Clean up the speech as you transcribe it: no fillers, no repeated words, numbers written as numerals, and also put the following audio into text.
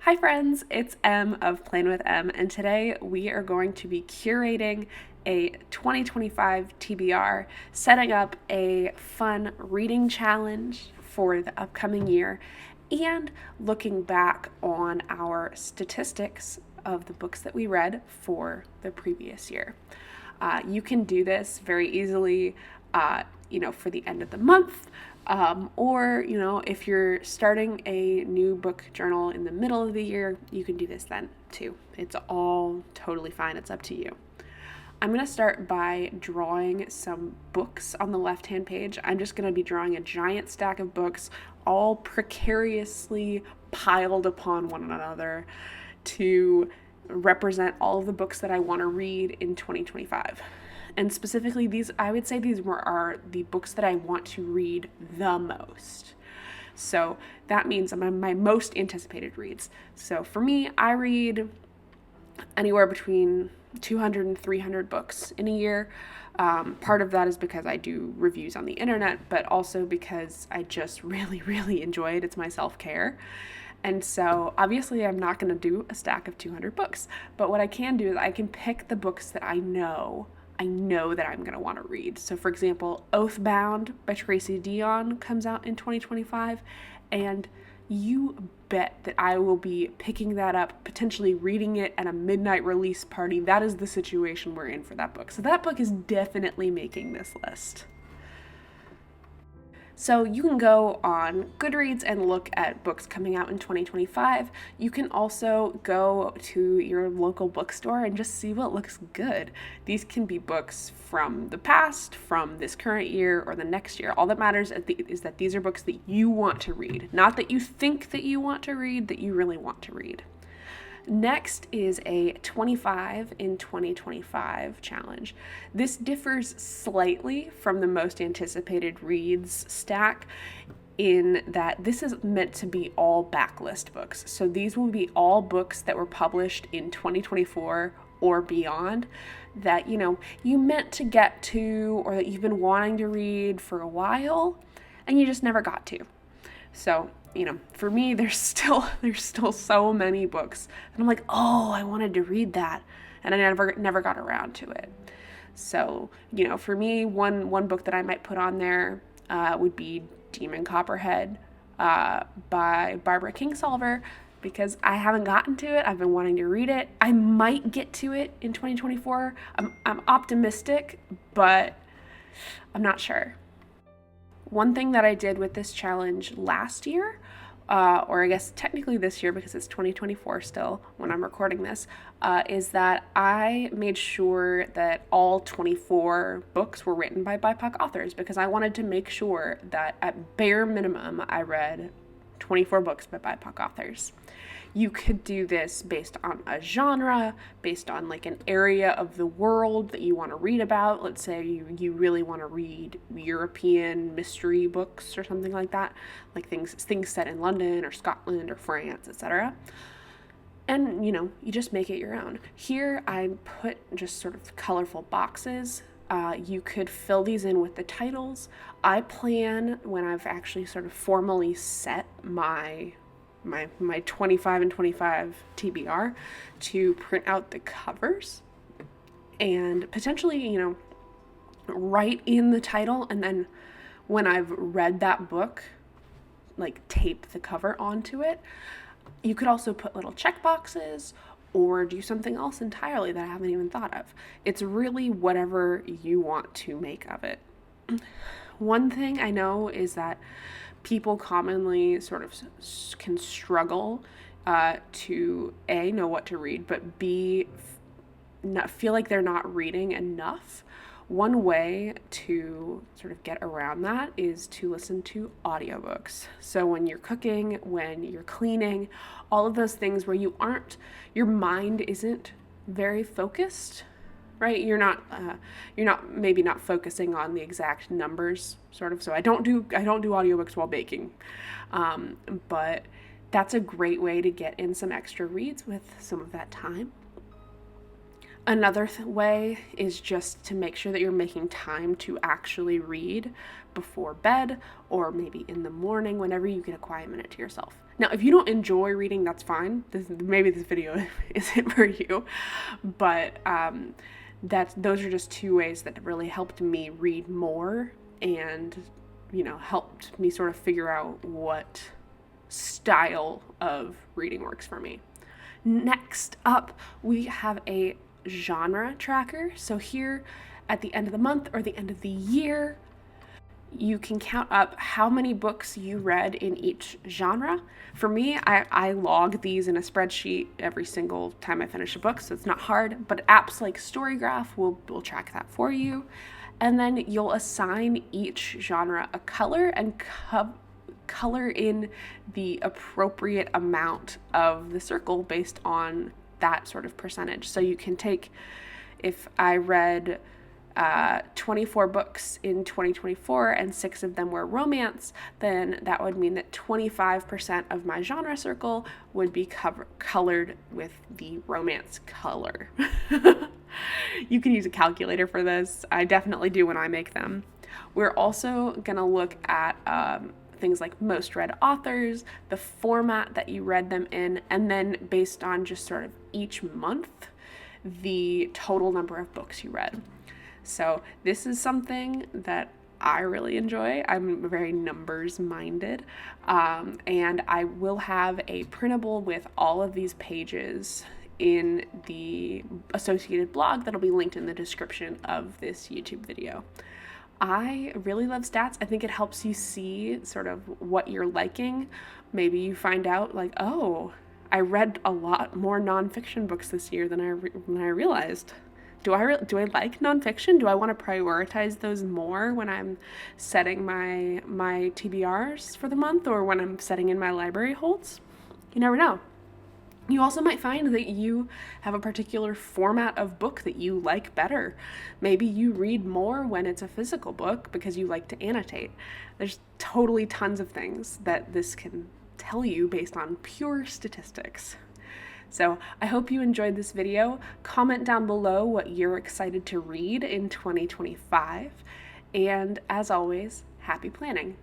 Hi friends, it's Em of Plain with Em, and today we are going to be curating a 2025 TBR, setting up a fun reading challenge for the upcoming year, and looking back on our statistics of the books that we read for the previous year. You can do this very easily, for the end of the month. Or, if you're starting a new book journal in the middle of the year, you can do this then too. It's all totally fine. It's up to you. I'm going to start by drawing some books on the left-hand page. I'm just going to be drawing a giant stack of books, all precariously piled upon one another to represent all of the books that I want to read in 2025. And specifically, I would say these are the books that I want to read the most. So that means my most anticipated reads. So for me, I read anywhere between 200 and 300 books in a year. Part of that is because I do reviews on the internet, but also because I just really, really enjoy it. It's my self-care. And so obviously I'm not going to do a stack of 200 books, but what I can do is I can pick the books that I know that I'm going to want to read. So for example, Oathbound by Tracy Deonn comes out in 2025, and you bet that I will be picking that up, potentially reading it at a midnight release party. That is the situation we're in for that book. So that book is definitely making this list. So you can go on Goodreads and look at books coming out in 2025. You can also go to your local bookstore and just see what looks good. These can be books from the past, from this current year, or the next year. All that matters is that these are books that you want to read, not that you think that you want to read, that you really want to read. Next is a 25 in 2025 challenge. This differs slightly from the most anticipated reads stack in that this is meant to be all backlist books. So these will be all books that were published in 2024 or beyond that, you meant to get to or that you've been wanting to read for a while and you just never got to. So, for me, there's still so many books. And I'm like, oh, I wanted to read that. And I never got around to it. So, for me, one book that I might put on there would be Demon Copperhead by Barbara Kingsolver, because I haven't gotten to it. I've been wanting to read it. I might get to it in 2024. I'm optimistic, but I'm not sure. One thing that I did with this challenge last year, or I guess technically this year because it's 2024 still when I'm recording this, is that I made sure that all 24 books were written by BIPOC authors, because I wanted to make sure that at bare minimum I read 24 books by BIPOC authors. You could do this based on a genre, based on like an area of the world that you want to read about. Let's say you really want to read European mystery books or something like that, like things set in London or Scotland or France, etc. And you just make it your own. Here I put just sort of colorful boxes. You could fill these in with the titles. I plan, when I've actually sort of formally set my 25 and 25 TBR, to print out the covers and potentially, write in the title, and then when I've read that book, like tape the cover onto it. You could also put little check boxes or do something else entirely that I haven't even thought of. It's really whatever you want to make of it. One thing I know is that people commonly sort of can struggle to A, know what to read, but B, feel like they're not reading enough. One way to sort of get around that is to listen to audiobooks. So when you're cooking, when you're cleaning, all of those things where your mind isn't very focused, right? You're not focusing on the exact numbers, sort of. So I don't do audiobooks while baking, but that's a great way to get in some extra reads with some of that time. Another way is just to make sure that you're making time to actually read before bed or maybe in the morning whenever you get a quiet minute to yourself. Now, if you don't enjoy reading, that's fine. Maybe this video isn't for you, but those are just two ways that really helped me read more and, helped me sort of figure out what style of reading works for me. Next up, we have a genre tracker. So here at the end of the month or the end of the year, you can count up how many books you read in each genre. For me, I log these in a spreadsheet every single time I finish a book, so it's not hard, but apps like Storygraph will track that for you. And then you'll assign each genre a color and color in the appropriate amount of the circle based on that sort of percentage. So you can take, if I read 24 books in 2024 and 6 of them were romance, then that would mean that 25% of my genre circle would be colored with the romance color. You can use a calculator for this. I definitely do when I make them. We're also going to look at things like most read authors, the format that you read them in, and then based on just sort of each month, the total number of books you read. So this is something that I really enjoy. I'm very numbers minded, and I will have a printable with all of these pages in the associated blog that'll be linked in the description of this YouTube video. I really love stats. I think it helps you see sort of what you're liking. Maybe you find out like, oh, I read a lot more nonfiction books this year than I realized. Do I like nonfiction? Do I want to prioritize those more when I'm setting my TBRs for the month or when I'm setting in my library holds? You never know. You also might find that you have a particular format of book that you like better. Maybe you read more when it's a physical book because you like to annotate. There's totally tons of things that this can tell you based on pure statistics. So I hope you enjoyed this video. Comment down below what you're excited to read in 2025. And as always, happy planning.